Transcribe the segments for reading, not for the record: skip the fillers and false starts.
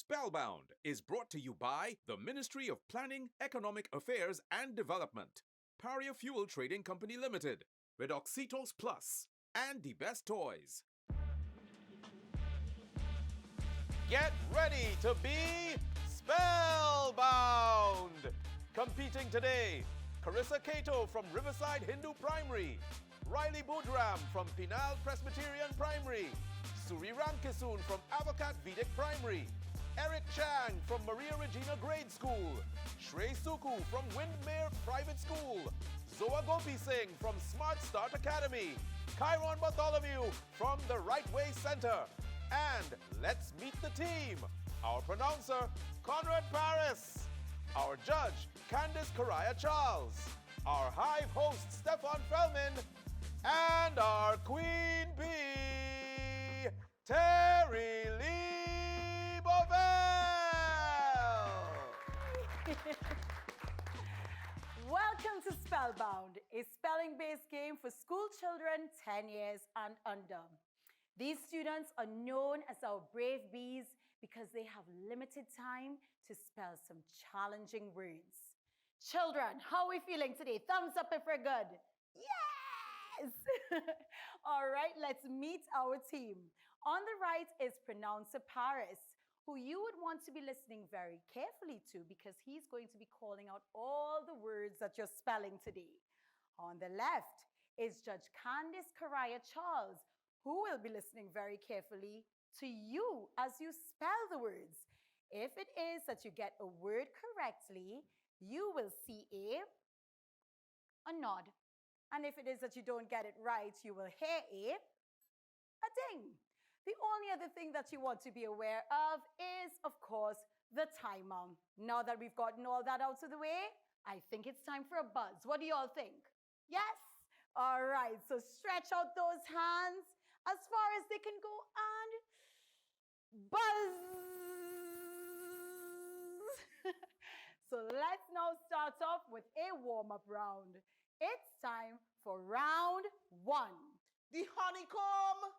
Spellbound is brought to you by the Ministry of Planning, Economic Affairs and Development, Paria Fuel Trading Company Limited, Redoxitos Plus, and the best toys. Get ready to be spellbound! Competing today, Carissa Cato from Riverside Hindu Primary, Riley Budram from Pinal Presbyterian Primary, Suri Ramkisoon from Avocat Vedic Primary, Eric Chang from Maria Regina Grade School, Shrey Suku from Windmere Private School, Zoa Gopi Singh from Smart Start Academy, Chiron Bartholomew from the Right Way Center. And let's meet the team. Our pronouncer, Conrad Paris. Our judge, Candice Correa Charles. Our hive host, Stefan Fellman. And our queen bee, Terry Lee Bovell. Welcome to Spellbound, a spelling-based game for school children 10 years and under. These students are known as our brave bees because they have limited time to spell some challenging words. Children, how are we feeling today? Thumbs up if we're good. Yes! All right, let's meet our team. On the right is Pronouncer Paris, who you would want to be listening very carefully to because he's going to be calling out all the words that you're spelling today. On the left is Judge Candice Correa Charles, who will be listening very carefully to you as you spell the words. If it is that you get a word correctly, you will see a nod. And if it is that you don't get it right, you will hear a ding. The only other thing that you want to be aware of is, of course, the timer. Now that we've gotten all that out of the way, I think it's time for a buzz. What do you all think? Yes? All right, so stretch out those hands as far as they can go and buzz. So let's now start off with a warm-up round. It's time for round one. The honeycomb!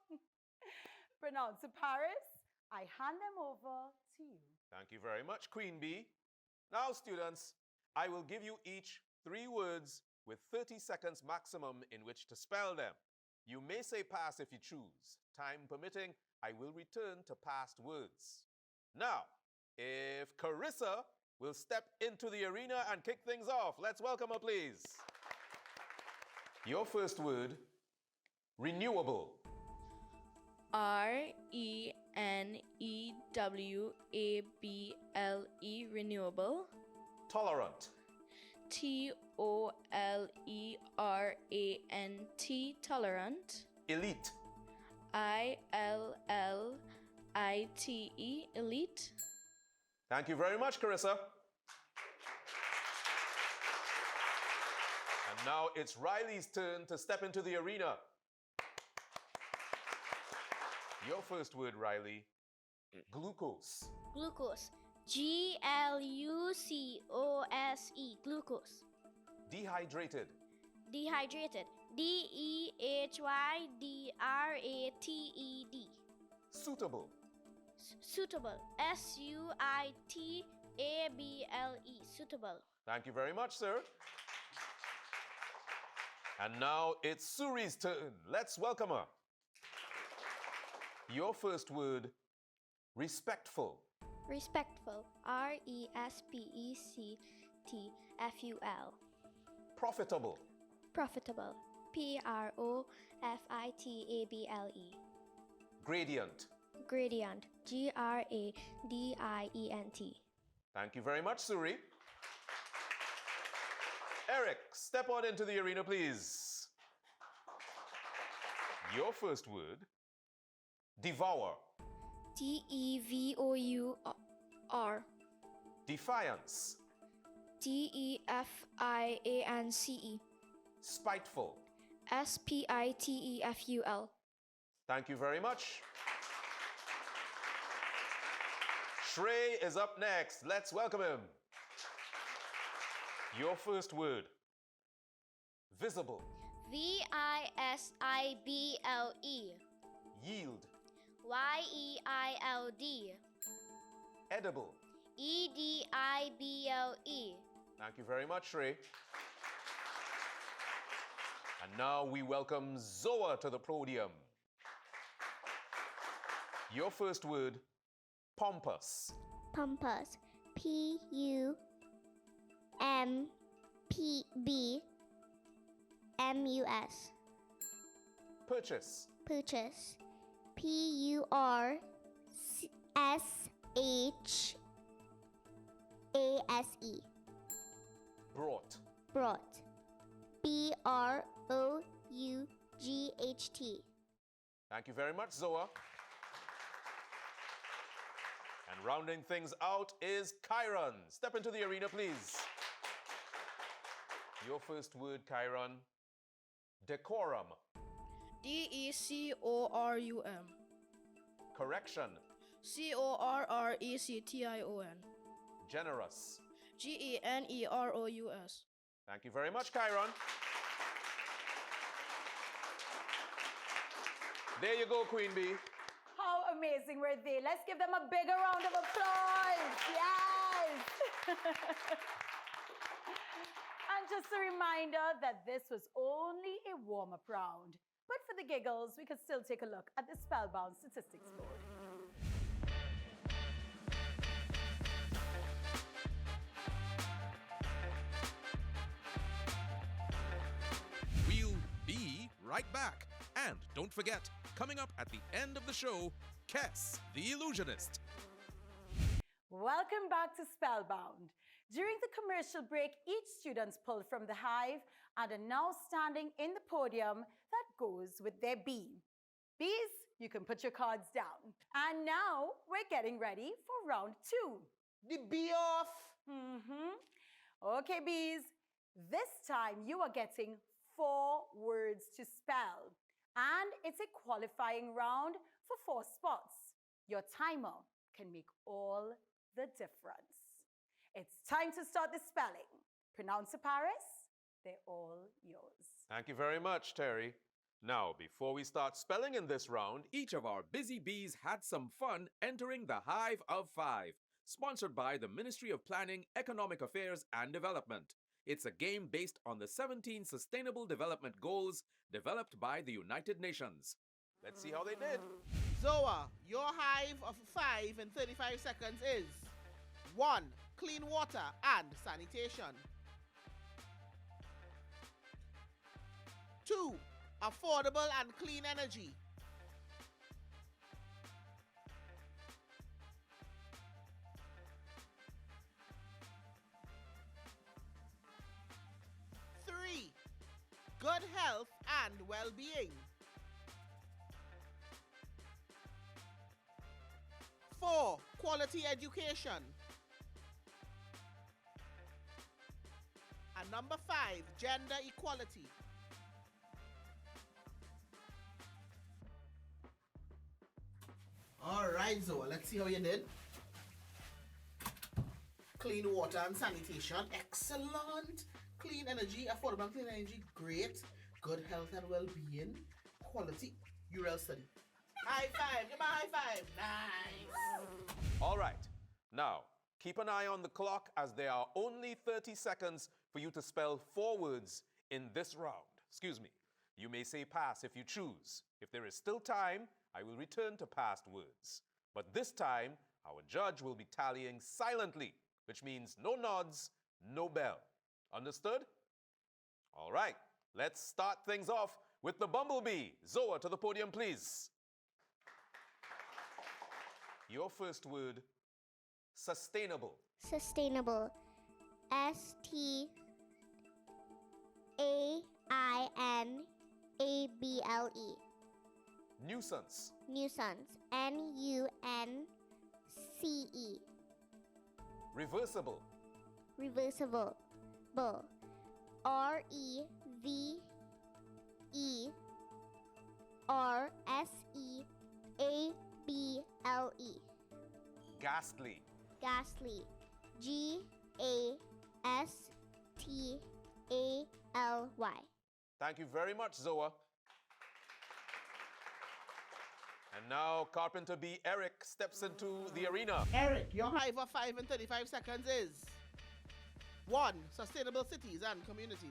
Pronouncer Paris, I hand them over to you. Thank you very much, Queen Bee. Now, students, I will give you each 3 words with 30 seconds maximum in which to spell them. You may say pass if you choose. Time permitting, I will return to past words. Now, if Carissa will step into the arena and kick things off, let's welcome her, please. Your first word, renewable. RENEWABLE, renewable. Tolerant. TOLERANT, tolerant. Elite. ILLITE, elite. Thank you very much, Carissa. And now it's Riley's turn to step into the arena. Your first word, Riley, glucose. Glucose. GLUCOSE. Glucose. Dehydrated. Dehydrated. DEHYDRATED. Suitable. Suitable. SUITABLE. Suitable. Thank you very much, sir. And now it's Suri's turn. Let's welcome her. Your first word, respectful. Respectful. RESPECTFUL. Profitable. Profitable. PROFITABLE. Gradient. Gradient. GRADIENT. Thank you very much, Suri. Eric, step on into the arena, please. Your first word, devour. DEVOUR. Defiance. DEFIANCE. Spiteful. SPITEFUL. Thank you very much. Shrey is up next. Let's welcome him. Your first word, visible. VISIBLE. Yield. YEILD. Edible. E-D-I-B-L-E. Thank you very much, Ray. And now we welcome Zoa to the podium. Your first word, pompous. Pompous. P-U-M-P-B-M-U-S. Purchase. Purchase. P-U-R-C-H-A-S-E. Brought. Brought. B-R-O-U-G-H-T. Thank you very much, Zoa. And rounding things out is Chiron. Step into the arena, please. Your first word, Chiron, decorum. D-E-C-O-R-U-M. Correction. C-O-R-R-E-C-T-I-O-N. Generous. G-E-N-E-R-O-U-S. Thank you very much, Chiron. There you go, Queen Bee. How amazing were they? Let's give them a bigger round of applause. Yes. And just a reminder that this was only a warm-up round. But for the giggles, we could still take a look at the Spellbound statistics board. We'll be right back. And don't forget, coming up at the end of the show, Kess, the illusionist. Welcome back to Spellbound. During the commercial break, each student pulled from the hive and are now standing in the podium that goes with their bee. Bees, you can put your cards down. And now we're getting ready for round 2. The bee off. Okay, bees, this time you are getting 4 words to spell. And it's a qualifying round for 4 spots. Your timer can make all the difference. It's time to start the spelling. Pronounce Paris, they're all yours. Thank you very much, Terry. Now, before we start spelling in this round, Each of our busy bees had some fun entering the Hive of 5, sponsored by the Ministry of Planning, Economic Affairs and Development. It's a game based on the 17 Sustainable Development Goals developed by the United Nations. let's see how they did. Zoa, your hive of 5 in 35 seconds is 1. Clean water and sanitation. 2. Affordable and clean energy. 3. Good health and well-being. 4. Quality education. And number 5, gender equality. All right, Zoa, let's see how you did. Clean water and sanitation, excellent. Clean energy, affordable and clean energy, great. Good health and well-being, quality, URL study. High five, give me a high five. Nice. All right. Now, keep an eye on the clock as there are only 30 seconds for you to spell 4 words in this round. Excuse me. You may say pass if you choose. If there is still time, I will return to passed words. But this time, our judge will be tallying silently, which means no nods, no bell. Understood? All right. Let's start things off with the bumblebee. Zoa, to the podium, please. Your first word, sustainable. Sustainable. S-T-A-I-N-A-B-L-E. Nuisance. Nuisance. N-U-N-C-E. Reversible. Reversible. Bull. R-E-V-E-R-S-E-A-B-L-E. Ghastly. Ghastly. G-A-S-T-A-L-Y. Thank you very much, Zoa. And now Carpenter B. Eric steps into the arena. Eric, your high for 5 and 35 seconds is 1. Sustainable cities and communities.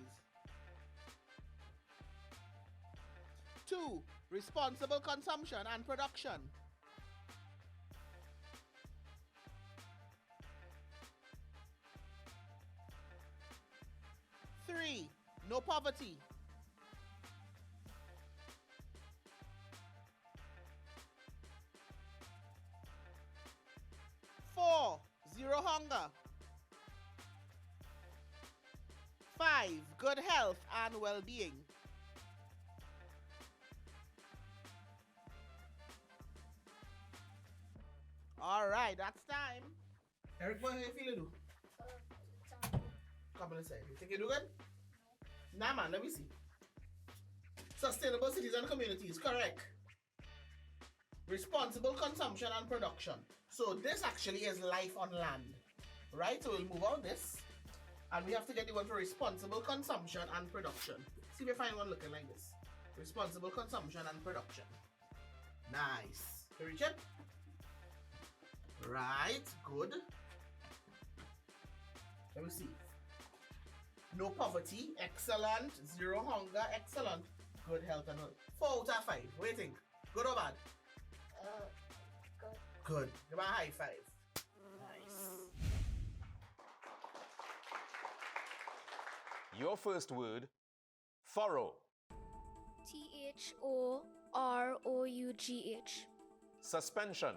2. Responsible consumption and production. 3. No poverty. 4. Zero hunger. 5. Good health and well-being. All right, that's time. Eric, what are you feeling? Come on inside. You think you do good? Nah, man, let me see. Sustainable cities and communities, correct. Responsible consumption and production. So this actually is life on land, right? So we'll move on this. And we have to get the one for responsible consumption and production. See if we find one looking like this. Responsible consumption and production. Nice. Can we reach it? Right, good. Let me see. No poverty, excellent. Zero hunger, excellent. Good health and health. 4 out of 5. What do you think? Good or bad? Good. Good. Give me a high 5. Nice. Your first word, furrow. THOROUGH. Suspension.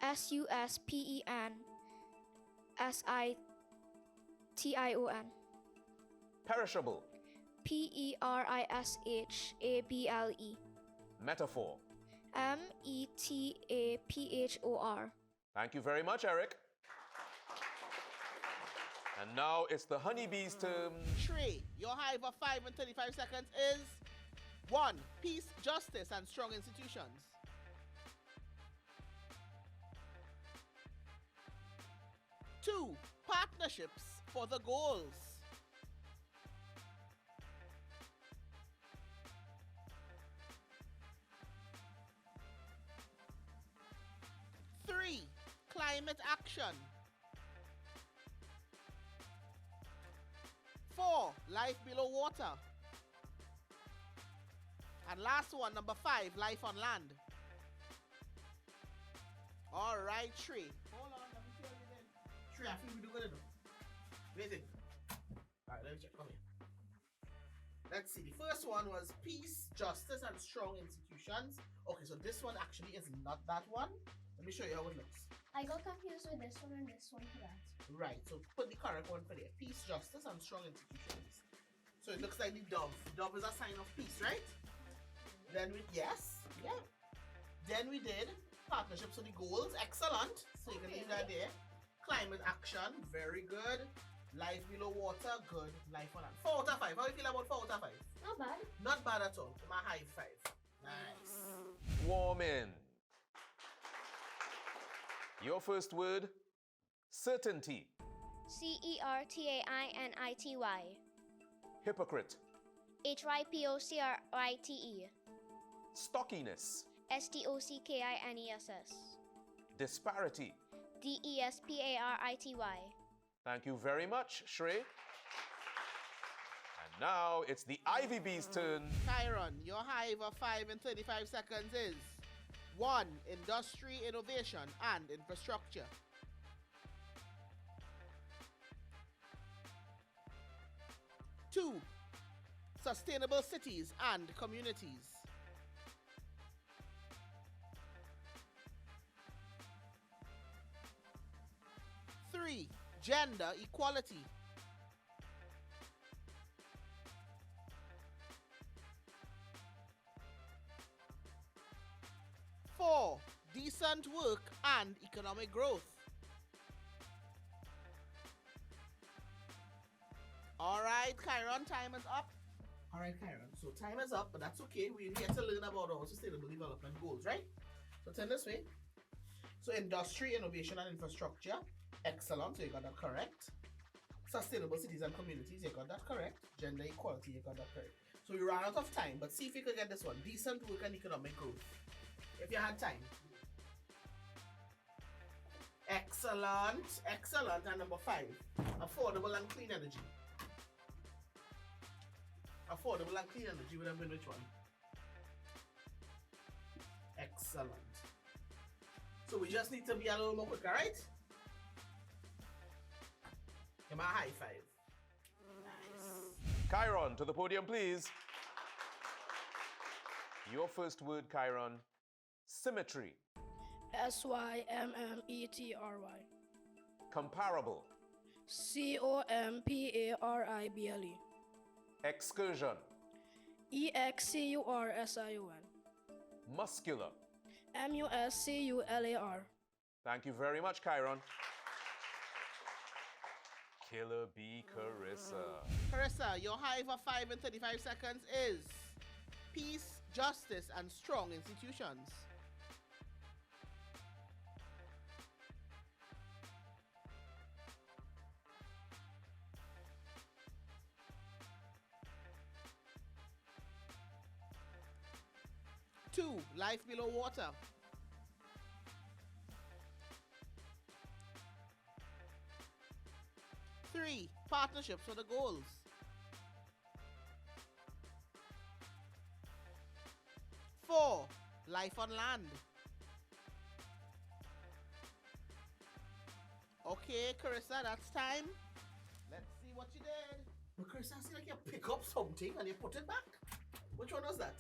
SUSPENSITION. Perishable. PERISHABLE. Metaphor. METAPHOR. Thank you very much, Eric. And now it's the honeybee's turn. Trey, your high for 5 and 35 seconds is 1. Peace, justice, and strong institutions. 2. Partnerships for the goals. 3. Climate action. 4. Life below water. And last one, number 5, life on land. All right, Trey. Hold on, let me see what you did. Trey, I think we do good enough. What do you think? All right, let me check. Come here. Let's see. The first one was peace, justice, and strong institutions. Okay, so this one actually is not that one. Let me show you how it looks. I got confused with this one and this one for that. Right, so put the correct one for there. Peace, justice, and strong institutions. So it looks like the dove. Dove is a sign of peace, right? Then we, yes, yeah. Then we did partnerships for the goals. Excellent. So you can leave that there. Climate action, very good. Life below water, good. Life on land. 4 out of 5. How do you feel about 4 out of 5? Not bad. Not bad at all. My high 5. Nice. Warm in. Your first word, certainty. CERTAINITY. Hypocrite. HYPOCRITE. Stockiness. STOCKINESS. Disparity. DESPARITY. Thank you very much, Shrey. And now it's the Ivy Bee's turn. Chiron, your high for 5 and 35 seconds is 1. Industry, innovation, and infrastructure. 2. Sustainable cities and communities. 3. Gender equality. 4. Decent work and economic growth. All right, Chiron, time is up. All right, Chiron, so time is up, but that's okay. We're here to learn about our sustainable development goals, right? So turn this way. So industry, innovation, and infrastructure. Excellent, so you got that correct. Sustainable cities and communities, you got that correct. Gender equality, you got that correct. So we ran out of time, but see if you can get this one. Decent work and economic growth. if you had time. Excellent, excellent. And number 5, affordable and clean energy. Affordable and clean energy would have been which one? Excellent. So we just need to be a little more quicker, right? Give me a high five. Nice. Chiron, to the podium, please. Your first word, Chiron, symmetry. SYMMETRY. Comparable. COMPARIBLE. Excursion. EXCURSION. Muscular. MUSCULAR. Thank you very much, Chiron. Killer bee Carissa. Carissa, your high for 5 and 35 seconds is peace, justice, and strong institutions. Two, life below water. Three, partnerships for the goals. Four, life on land. Okay, Carissa, that's time. Let's see what you did. Well, Carissa, I see like you pick up something and you put it back. Which one was that?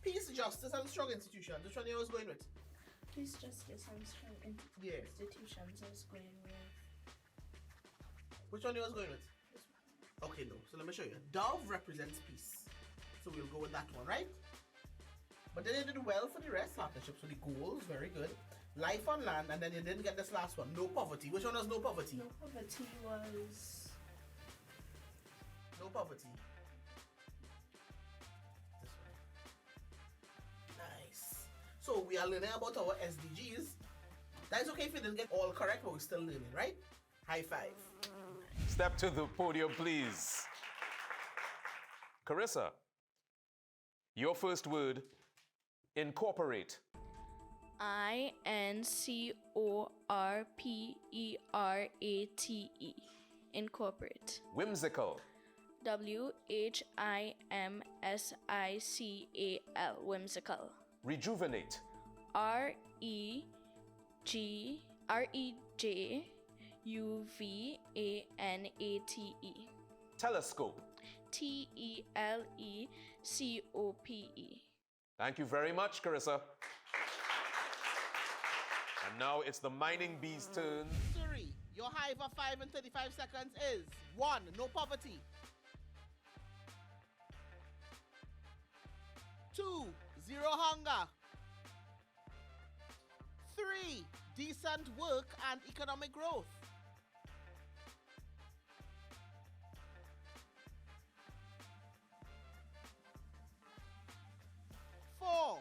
Peace, justice, and strong institutions. Which one you was going with? Peace, justice, and strong Yeah. institutions I was going with. Which one you was going with? Okay, no. So let me show you. Dove represents peace. So we'll go with that one, right? But then you did well for the rest. Partnerships for the goals, very good. Life on land, and then you didn't get this last one. No poverty. Which one was no poverty? No poverty was No poverty. This one. Nice. So we are learning about our SDGs. That's okay if you didn't get all correct, but we're still learning, right? High five. Step to the podium, please. Carissa, your first word, incorporate. INCORPERATE. Incorporate. Whimsical. WHIMSICAL. Whimsical. Rejuvenate. REJUVANATE. Telescope. TELECOPE. Thank you very much, Carissa. And now it's the mining bee's turn. Suri, your high for 5 and 35 seconds is 1, no poverty. 2, zero hunger. 3, decent work and economic growth. 4,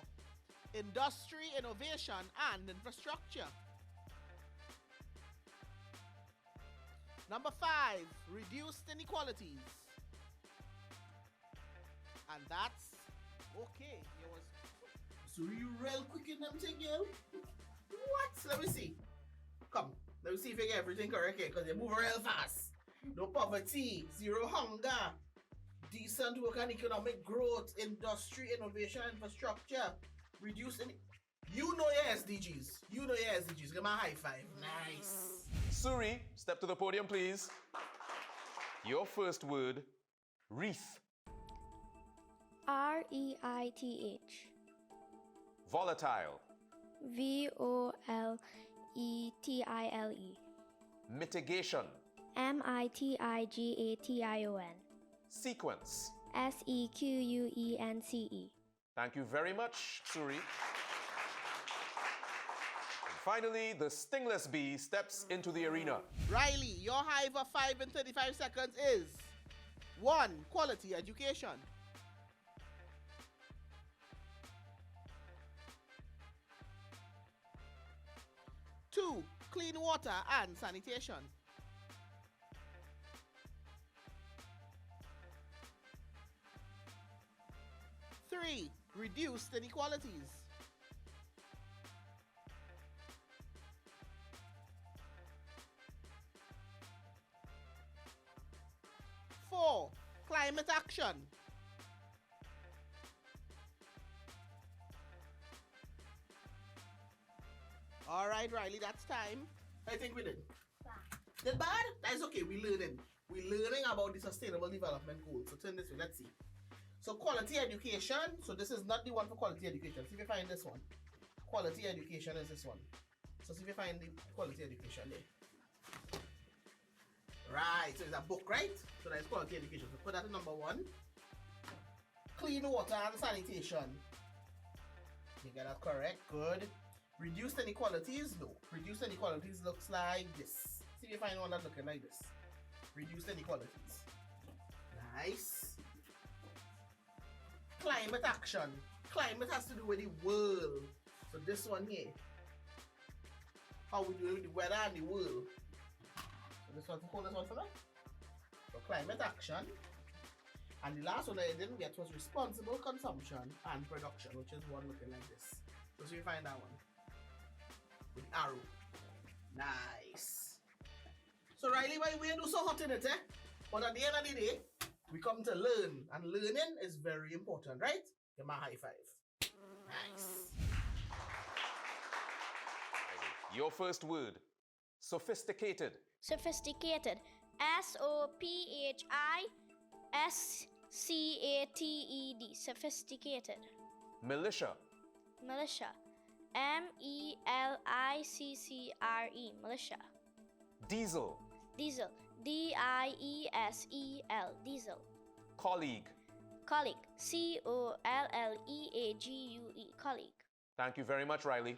industry, innovation, and infrastructure. Number 5, reduced inequalities. And that's okay. So you real quick in them thing, yo? What? Let me see. Come, let me see if you get everything correct here, because you move real fast. No poverty, zero hunger, decent work and economic growth, industry, innovation, infrastructure, reduce any. You know your SDGs. You know your SDGs. Give me a high five. Nice. Suri, step to the podium, please. Your first word, wreath. REITH. Volatile. VOLETILE. Mitigation. MITIGATION. Sequence. SEQUENCE. Thank you very much, Suri. And finally, the stingless bee steps into the arena. Riley, your high for 5 and 35 seconds is 1, quality education. 2, clean water and sanitation. 3, reduced inequalities. Climate action. All right, Riley, that's time. I think we did. Did bad? That's okay. We're learning. We're learning about the Sustainable Development Goals. So turn this way. Let's see. So quality education. So this is not the one for quality education. See if you find this one. Quality education is this one. So see if you find the quality education there. Right. So it's a book, right? So that's quality education. So put that in number 1. Clean water and sanitation. You get that correct. Good. Reduced inequalities? No. Reduced inequalities looks like this. See if you find one that's looking like this. Reduced inequalities. Nice. Climate action. Climate has to do with the world. So this one here. How we do with the weather and the world. So this one's hold this one for now. So climate action. And the last one that I didn't get was responsible consumption and production, which is one looking like this. So see if you find that one. With the arrow. Nice. So Riley, why we do so hot in it, eh? But at the end of the day, we come to learn. And learning is very important, right? Give me a high five. Nice. Your first word. Sophisticated. Sophisticated. SOPHISCATED. Sophisticated. Militia. Militia. MELICCRE. Militia. Diesel. Diesel. DIESEL. Diesel. Colleague. Colleague. COLLEAGUE. Colleague. Thank you very much, Riley.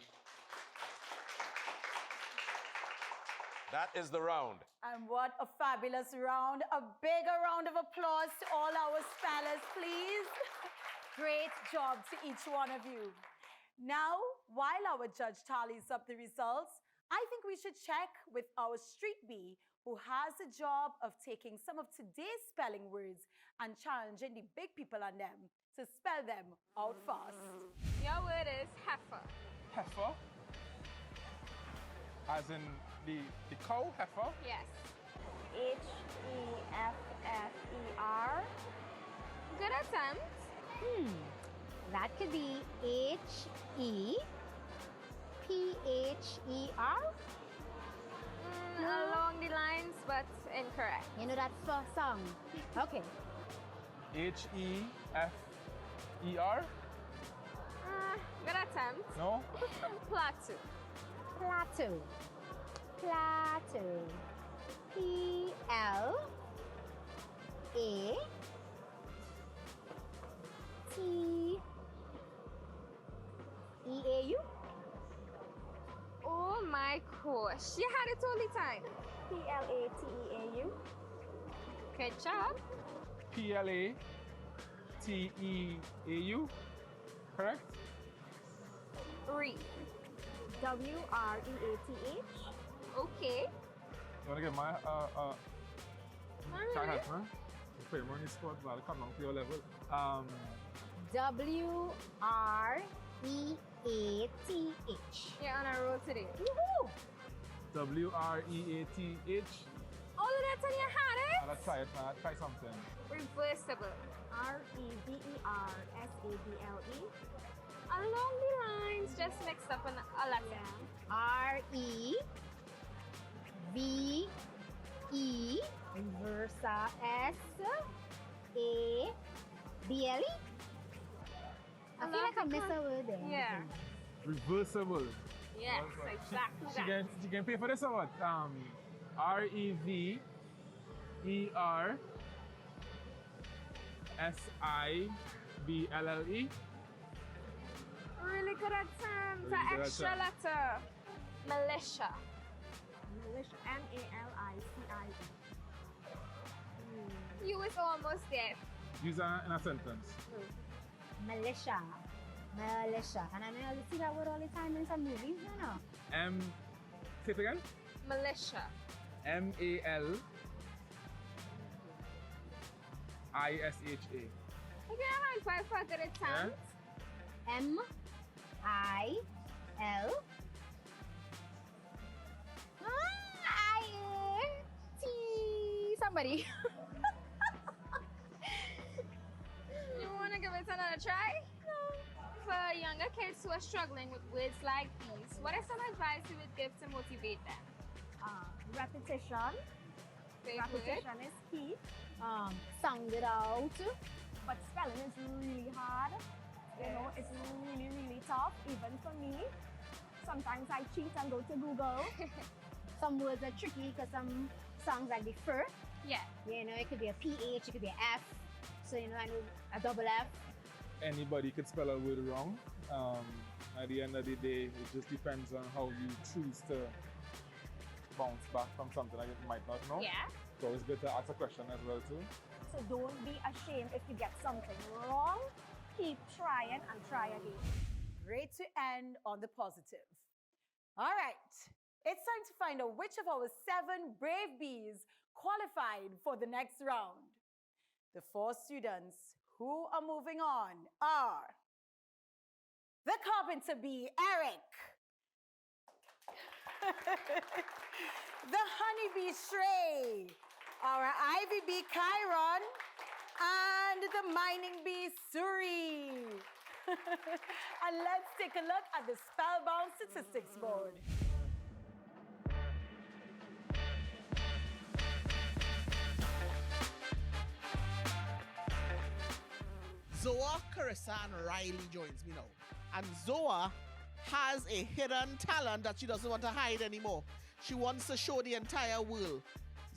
That is the round. And what a fabulous round. A bigger round of applause to all our spellers, please. Great job to each one of you. Now, while our judge tallies up the results, I think we should check with our street bee, who has the job of taking some of today's spelling words and challenging the big people on them to spell them out fast. Your word is heifer. Heifer, as in the cow heifer. Yes. HEFFER. Good attempt. That could be HEPHER. Along the lines, but incorrect. You know that first song? Okay. HEFER. Good attempt. No? Plateau. Plateau. Plateau. PLATEAU. Oh my gosh. You had it all the time. PLATEAU. Good job. PLATEAU. Correct? Read. WREATH. Okay. You want to get my try Alright. that, man? Play more on the spot, but I'll come down to your level. WREATH. You're on a roll today. Woohoo! WREATH. All of that and you had it? I'll try it, man. I'll try something. Reversible. REVERSABLE. Along the lines, just mixed up a letter. REVE Versa SABLE. I feel like I missed a word there. Yeah. Reversible. Yes, exactly She that. can pay for this or what? REVERSIBLE. Really good attempt. Really An good extra attempt. letter. Militia. Militia. MALICIE. You was almost there. Use that in a sentence. Militia. Militia. And I know you see that word all the time in some movies, you know. Say it again. Militia. MALISHA. Okay, high five for a good attempt. MIL. IAT. Somebody. give it another try? No. For younger kids who are struggling with words like these, what is some advice you would give to motivate them? Repetition. Very Repetition is key. Sound it out. But spelling is really hard. You know, it's really, really tough, even for me. Sometimes I cheat and go to Google. Some words are tricky because some sounds like the fur. Yeah. You know, it could be a PH, it could be an F. So, you know, I know a double F. Anybody could spell a word wrong. At the end of the day, it just depends on how you choose to bounce back from something that you might not know. Yeah. So it's good to ask a question as well too. So don't be ashamed if you get something wrong. Keep trying and try again. Great to end on the positive. All right, it's time to find out which of our 7 brave bees qualified for the next round. The 4 students who are moving on are the carpenter bee, Eric. The honeybee, Shrey. Our ivy bee, Chiron. And the mining bee, Suri. And let's take a look at the Spellbound statistics board. Zoa, Carissa, and Riley joins me now. And Zoa has a hidden talent that she doesn't want to hide anymore. She wants to show the entire world.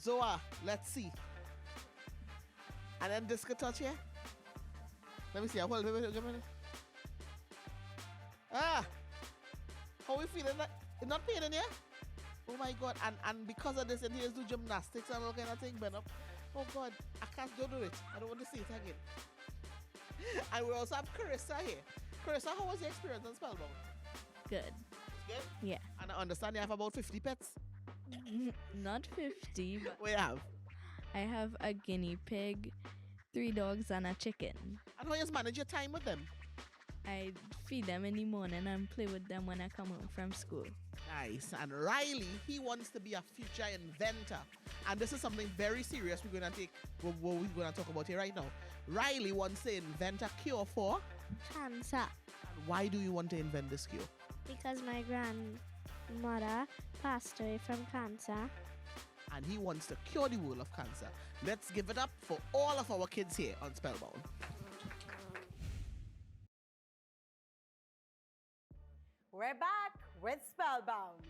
Zoa, let's see. And then this could touch here. Let me see. Hold on, wait a minute. Ah! How we feeling? It's not pain in here? Oh my God. And because of this, and here's do gymnastics and all kind of thing, Ben up. Oh God, I can't do it. I don't want to see it again. And we also have Carissa here. Carissa, how was your experience on Spellbound? Good. It's good? Yeah. And I understand you have about 50 pets. Not 50, but What you have? I have a guinea pig, 3 dogs, and a chicken. And how you manage your time with them? I feed them in the morning and play with them when I come home from school. Nice. And Riley, he wants to be a future inventor. And this is something very serious we're going to take, what we're going to talk about here right now. Riley wants to invent a cure for? Cancer. And why do you want to invent this cure? Because my grandmother passed away from cancer. And he wants to cure the world of cancer. Let's give it up for all of our kids here on Spellbound. We're back with Spellbound.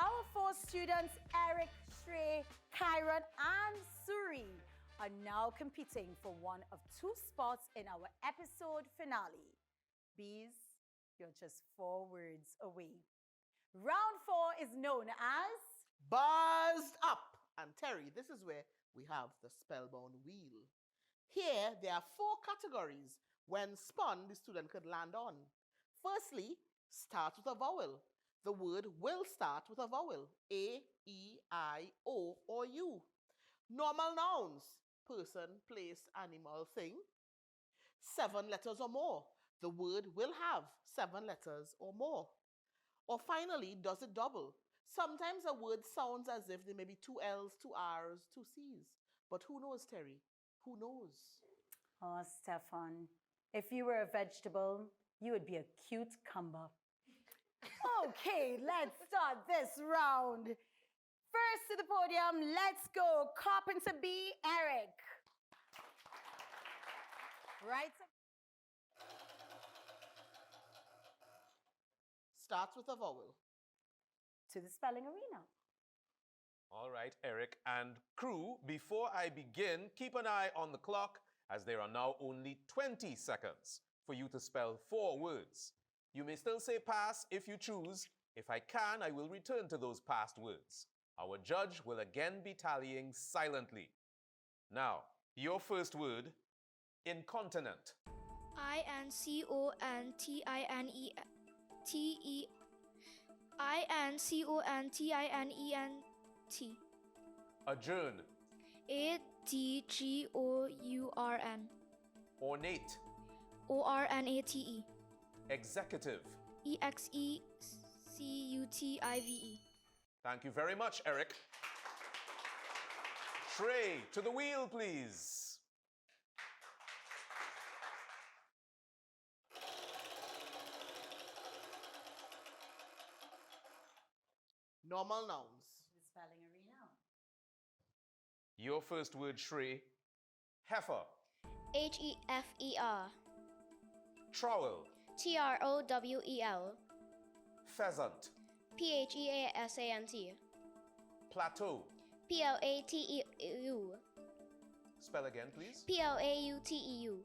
Our 4 students, Eric, Shrey, Chiron, and Suri, are now competing for one of 2 spots in our episode finale. Bees, you're just 4 words away. Round 4 is known as Buzzed Up. And Terry, this is where we have the Spellbound wheel. Here, there are 4 categories. When spun, the student could land on. Firstly, start with a vowel. The word will start with a vowel. A, E, I, O, or U. Normal nouns. Person, place, animal, thing. 7 letters or more. The word will have 7 letters or more. Or finally, does it double? Sometimes a word sounds as if there may be 2 L's, 2 R's, 2 C's. But who knows, Terry? Who knows? Oh, Stefan, if you were a vegetable, you would be a cucumber. Okay, let's start this round. First to the podium, let's go, Carpenter B, Eric. Right. Starts with a vowel. To the spelling arena. All right, Eric and crew, before I begin, keep an eye on the clock as there are now only 20 seconds for you to spell 4 words. You may still say pass if you choose. If I can, I will return to those past words. Our judge will again be tallying silently. Now, your first word, incontinent. Incontinent. Adjourn. ADGOURN. Ornate. ORNATE. Executive. EXECUTIVE. Thank you very much, Eric. Shrey, to the wheel, please. Normal nouns. The spelling arena. Your first word, Shri. Heifer. Heifer. Trowel. Trowel. Pheasant. Pheasant. Plateau. Plateau. Spell again, please. Plauteu.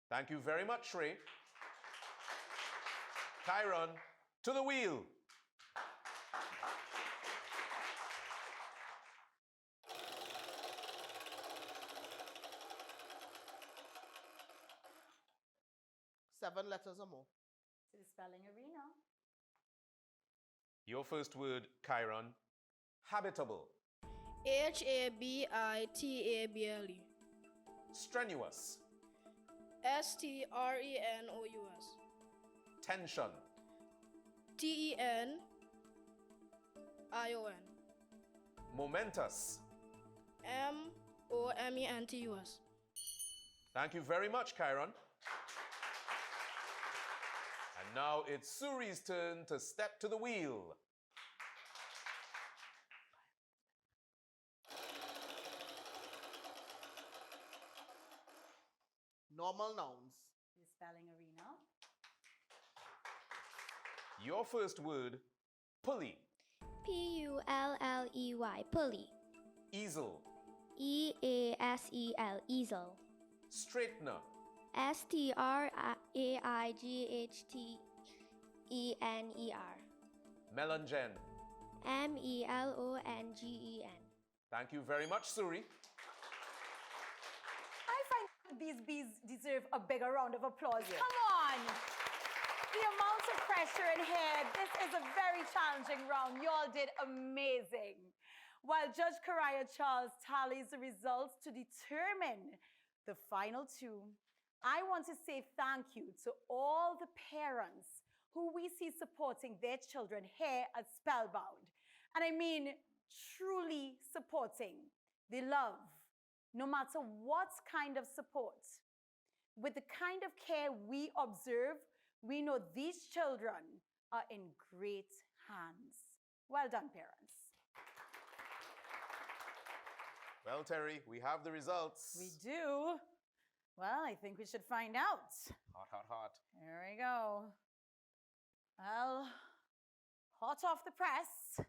Thank you very much, Shri. Chiron, to the wheel. Seven letters or more. To the spelling arena. Your first word, Chiron. Habitable. Habitable. Strenuous. Strenous. Tension. Tenion. Momentous. Momentus. Thank you very much, Chiron. And now it's Suri's turn to step to the wheel. Normal nouns. To the spelling arena. Your first word, pulley. Pulley. Pulley. Easel. Easel. Easel. Straightener. Straightener. Melangen. Melongen. Thank you very much, Suri. I find these bees deserve a bigger round of applause. Come on! The amount of pressure in here, this is a very challenging round. Y'all did amazing. While Judge Karaya Charles tallies the results to determine the final two, I want to say thank you to all the parents who we see supporting their children here at Spellbound. And I mean, truly supporting. They love, no matter what kind of support. With the kind of care we observe, we know these children are in great hands. Well done, parents. Well, Terry, we have the results. We do. Well, I think we should find out. Hot, hot, hot. Here we go. Well, hot off the press,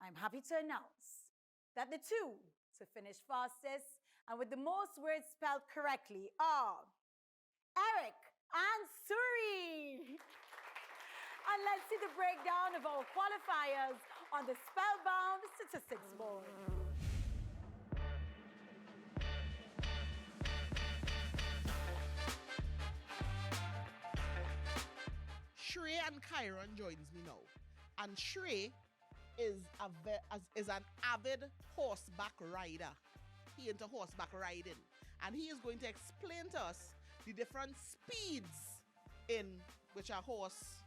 I'm happy to announce that the two to finish fastest and with the most words spelled correctly are Eric and Suri. And let's see the breakdown of our qualifiers on the Spellbound statistics board. Shrey and Chiron joins me now. And Shrey is an avid horseback rider. He into horseback riding. And he is going to explain to us the different speeds in which a horse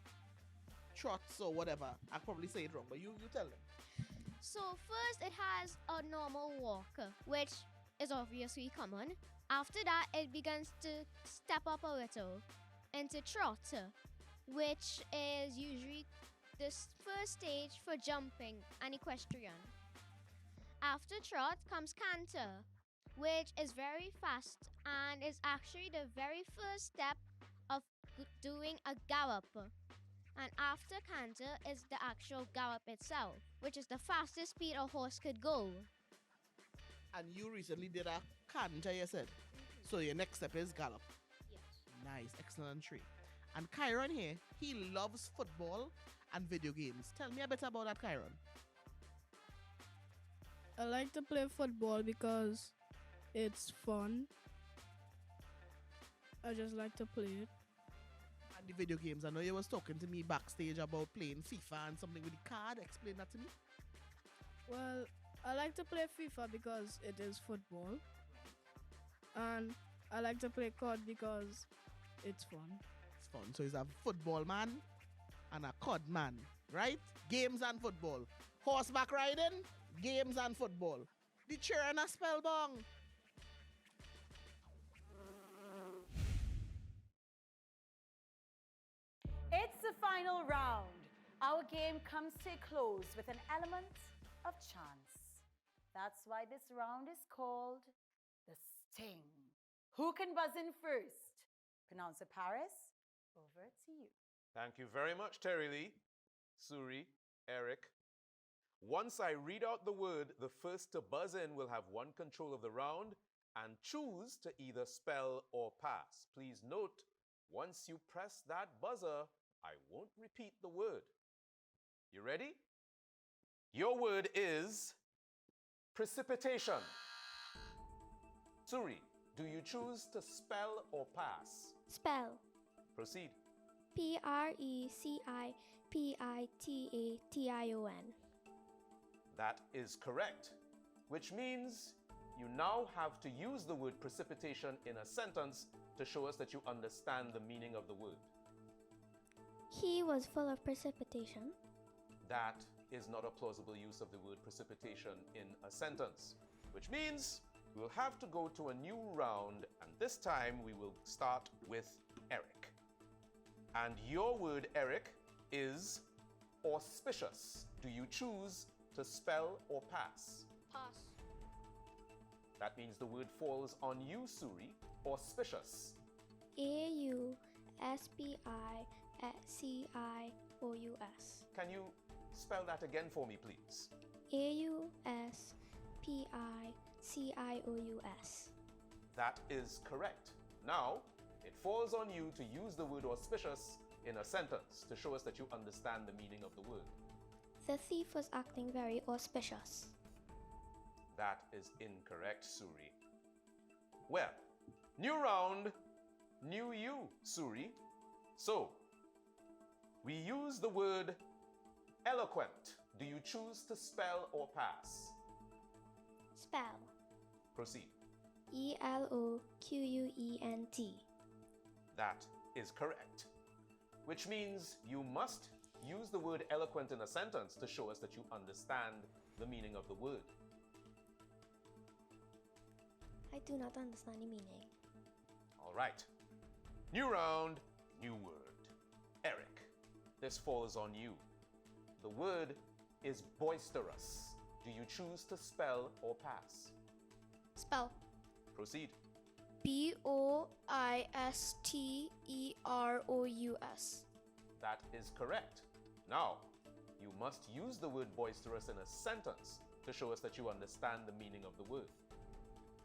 trots or whatever. I'll probably say it wrong, but you tell them. So first it has a normal walk, which is obviously common. After that, it begins to step up a little into trot, which is usually the first stage for jumping and equestrian. After trot comes canter, which is very fast and is actually the very first step of doing a gallop. And after canter is the actual gallop itself, which is the fastest speed a horse could go. And you recently did a canter, you said. So your next step is gallop. Yes. Nice, excellent tree. And Chiron here, he loves football and video games. Tell me a bit about that, Chiron. I like to play football because it's fun. I just like to play it. And the video games, I know you was talking to me backstage about playing FIFA and something with the card. Explain that to me. Well, I like to play FIFA because it is football. And I like to play COD because it's fun. It's fun. So he's a football man and a COD man, right? Games and football. Horseback riding, games and football. The children are spellbound. It's the final round. Our game comes to a close with an element of chance. That's why this round is called the Sting. Who can buzz in first? Pronouncer Paris, over to you. Thank you very much, Terry Lee, Suri, Eric. Once I read out the word, the first to buzz in will have one control of the round and choose to either spell or pass. Please note, once you press that buzzer, I won't repeat the word. You ready? Your word is precipitation. Suri, do you choose to spell or pass? Spell. Proceed. Precipitation. That is correct, which means you now have to use the word precipitation in a sentence to show us that you understand the meaning of the word. He was full of precipitation. That is not a plausible use of the word precipitation in a sentence, which means we'll have to go to a new round, and this time we will start with Eric. And your word, Eric, is auspicious. Do you choose to spell or pass? Pass. That means the word falls on you, Suri. Auspicious. Auspicious. Can you spell that again for me, please? Auspicious. That is correct. Now, it falls on you to use the word auspicious in a sentence to show us that you understand the meaning of the word. The thief was acting very auspicious. That is incorrect, Suri. Well, new round, new you, Suri. So, we use the word eloquent. Do you choose to spell or pass? Spell. Proceed. Eloquent. That is correct. Which means you must use the word eloquent in a sentence to show us that you understand the meaning of the word. I do not understand the meaning. All right. New round, new word. Eric, this falls on you. The word is boisterous. Do you choose to spell or pass? Spell. Proceed. Boisterous. That is correct. Now, you must use the word boisterous in a sentence to show us that you understand the meaning of the word.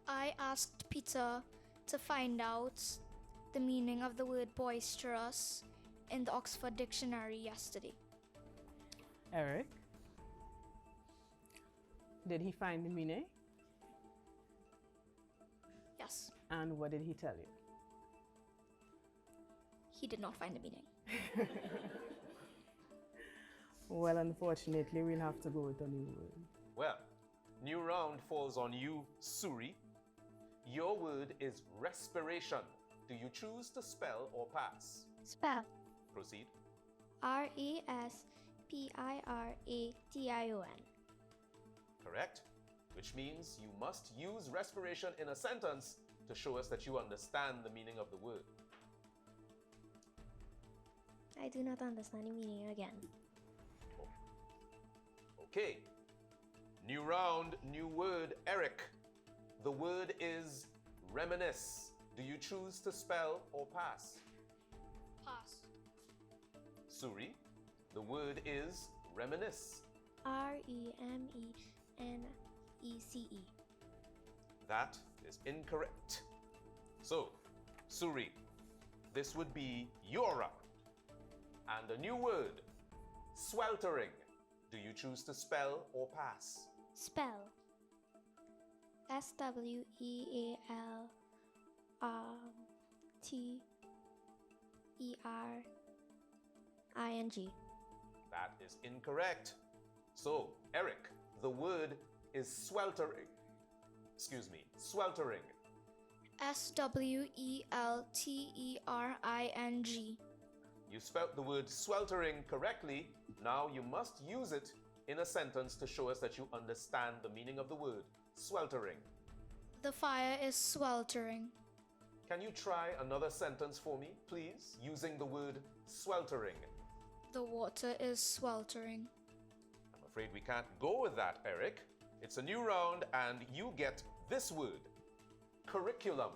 I asked Peter to find out the meaning of the word boisterous in the Oxford Dictionary yesterday. Eric, did he find the meaning? Yes. And what did he tell you? He did not find the meaning. Well, unfortunately, we'll have to go with a new word. Well, new round falls on you, Suri. Your word is respiration. Do you choose to spell or pass? Spell. Proceed. Respiration. Correct. Which means you must use respiration in a sentence to show us that you understand the meaning of the word. I do not understand the meaning again. Okay. New round, new word, Eric. The word is reminisce. Do you choose to spell or pass? Pass. Suri, the word is reminisce. Remenice. That is incorrect. So, Suri, this would be your round. And a new word, sweltering. Do you choose to spell or pass? Spell. Sweltering. That is incorrect. So, Eric, the word is sweltering. Excuse me, sweltering. Sweltering. You spelt the word sweltering correctly. Now you must use it in a sentence to show us that you understand the meaning of the word sweltering. The fire is sweltering. Can you try another sentence for me, please, using the word sweltering? The water is sweltering. I'm afraid we can't go with that, Eric. It's a new round and you get this word. Curriculum.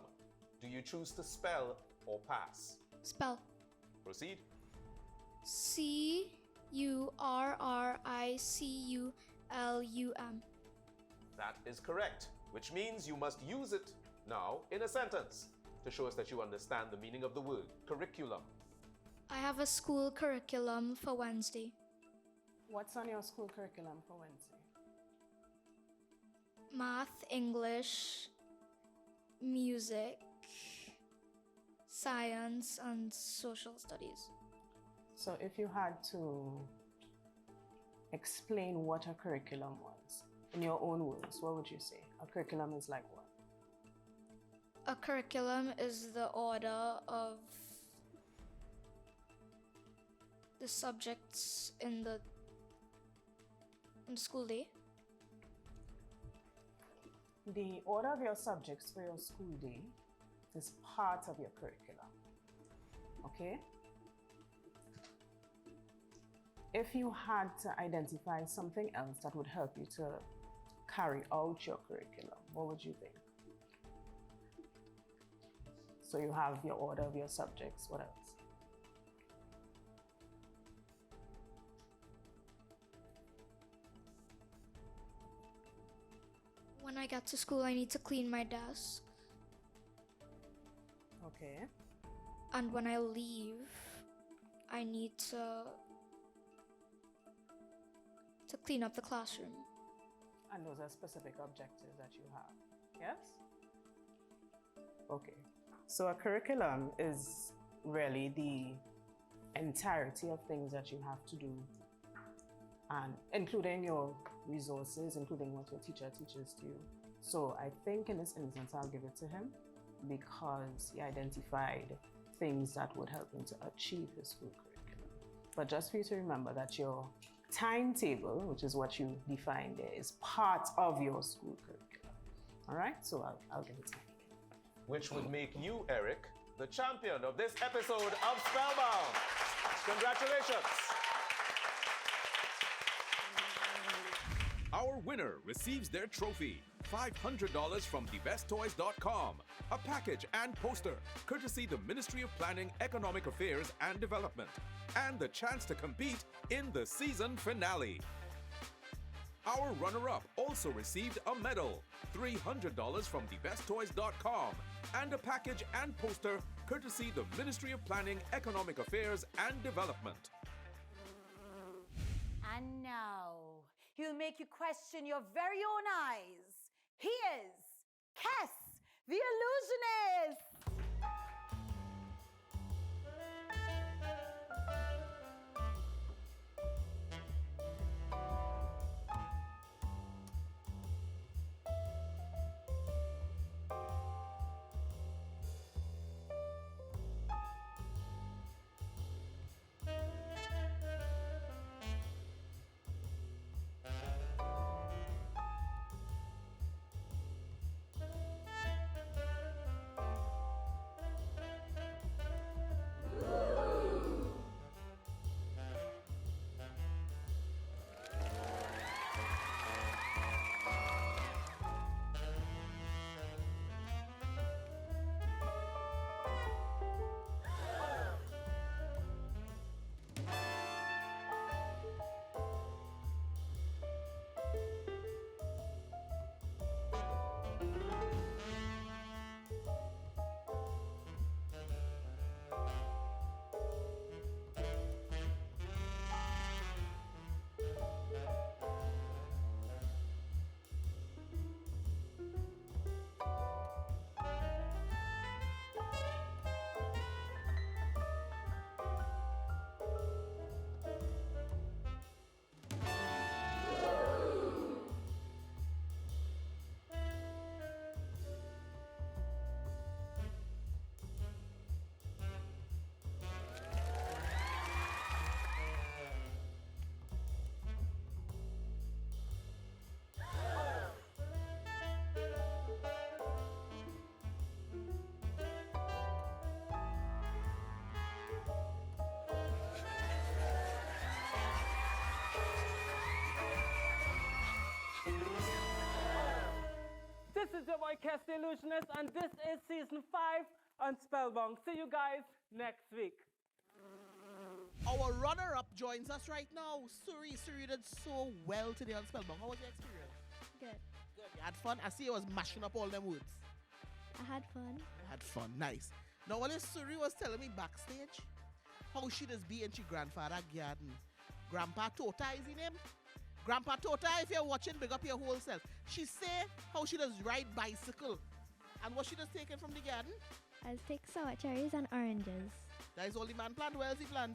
Do you choose to spell or pass? Spell. Proceed. Curriculum. That is correct, which means you must use it now in a sentence to show us that you understand the meaning of the word. Curriculum. I have a school curriculum for Wednesday. What's on your school curriculum for Wednesday? Math, English, music, science, and social studies. So if you had to explain what a curriculum was in your own words, what would you say? A curriculum is like what? A curriculum is the order of the subjects in the school day. The order of your subjects for your school day is part of your curriculum. Okay? If you had to identify something else that would help you to carry out your curriculum, what would you think? So you have your order of your subjects, what else? When I get to school, I need to clean my desk. Okay. And when I leave, I need to clean up the classroom. And those are specific objectives that you have, yes? Okay. So a curriculum is really the entirety of things that you have to do, and including your resources, including what your teacher teaches to you. So I think in this instance, I'll give it to him because he identified things that would help him to achieve his school curriculum. But just for you to remember that your timetable, which is what you define there, is part of your school curriculum. All right, so I'll give it to him. Which would make you, Eric, the champion of this episode of Spellbound. Congratulations. Our winner receives their trophy, $500 from thebesttoys.com, a package and poster, courtesy the Ministry of Planning, Economic Affairs and Development, and the chance to compete in the season finale. Our runner-up also received a medal, $300 from thebesttoys.com, and a package and poster, courtesy the Ministry of Planning, Economic Affairs and Development. And now, he'll make you question your very own eyes. He is Kes, the illusionist. This is your boy Kes the Illusionist, and this is season 5 on Spellbound. See you guys next week. Our runner-up joins us right now. Suri did so well today on Spellbound. How was your experience? Good. Good. You had fun? I see you was mashing up all them words. I had fun. You had fun. Nice. Now, what Suri was telling me backstage, how she does be in she grandfather garden. Grandpa Tota is his name? Grandpa Tota, if you're watching, big up your whole self. She say how she does ride bicycle. And what she does taken from the garden? I'll take sour cherries and oranges. That is all the man plant. Where else he plant?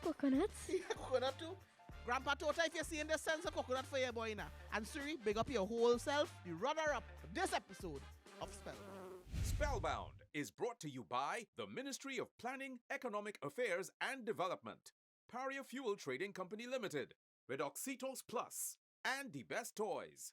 Coconuts. Coconut too. Grandpa Tota, if you're seeing the sense of coconut for your boy now. And Suri, big up your whole self. The runner-up for this episode of Spellbound. Spellbound is brought to you by the Ministry of Planning, Economic Affairs and Development, Paria Fuel Trading Company Limited, Redoxitos Plus, and the Best Toys.